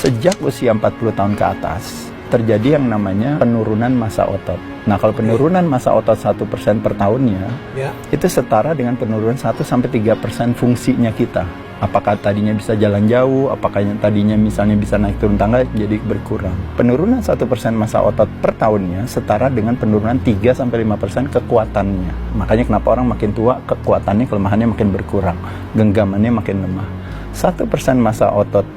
sejak usia 40 tahun ke atas, terjadi yang namanya penurunan massa otot. Nah, kalau penurunan massa otot 1% per tahunnya, itu setara dengan penurunan 1-3% fungsinya kita. Apakah tadinya bisa jalan jauh, apakah yang tadinya misalnya bisa naik turun tangga, jadi berkurang. Penurunan 1% massa otot per tahunnya setara dengan penurunan 3-5% kekuatannya. Makanya kenapa orang makin tua, kekuatannya, kelemahannya makin berkurang, genggamannya makin lemah. 1% massa otot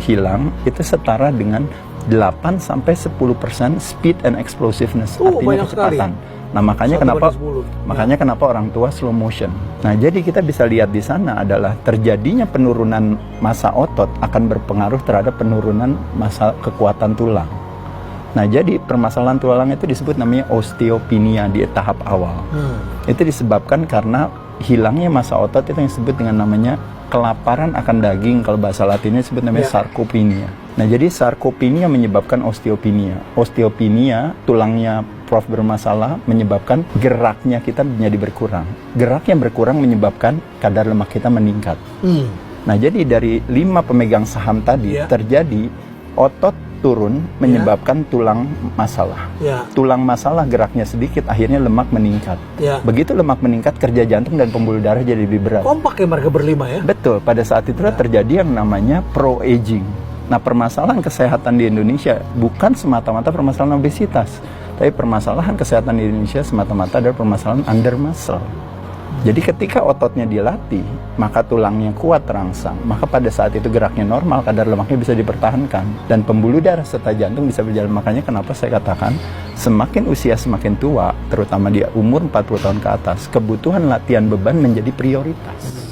hilang, itu setara dengan 8-10% speed and explosiveness, artinya kecepatan. Nah, makanya kenapa orang tua slow motion. Nah, jadi kita bisa lihat di sana adalah terjadinya penurunan massa otot akan berpengaruh terhadap penurunan massa kekuatan tulang. Nah, jadi permasalahan tulang itu disebut namanya osteopenia di tahap awal. Itu disebabkan karena hilangnya massa otot, itu yang disebut dengan namanya kelaparan akan daging. Kalau bahasa latinnya disebut namanya sarcopenia. Nah, jadi sarcopenia menyebabkan osteopenia. Osteopenia, tulangnya Prof bermasalah, menyebabkan geraknya kita menjadi berkurang. Gerak yang berkurang menyebabkan kadar lemak kita meningkat. Nah, jadi dari 5 pemegang saham tadi terjadi otot turun menyebabkan tulang masalah. Tulang masalah, geraknya sedikit, akhirnya lemak meningkat. Begitu lemak meningkat, kerja jantung dan pembuluh darah jadi lebih berat. Kompak ya mereka berlima ya? Betul, pada saat itu terjadi yang namanya pro-aging. Nah, permasalahan kesehatan di Indonesia bukan semata-mata permasalahan obesitas, tapi permasalahan kesehatan di Indonesia semata-mata adalah permasalahan under muscle. Jadi ketika ototnya dilatih, maka tulangnya kuat terangsang, maka pada saat itu geraknya normal, kadar lemaknya bisa dipertahankan, dan pembuluh darah serta jantung bisa berjalan. Makanya kenapa saya katakan, semakin usia semakin tua, terutama di umur 40 tahun ke atas, kebutuhan latihan beban menjadi prioritas.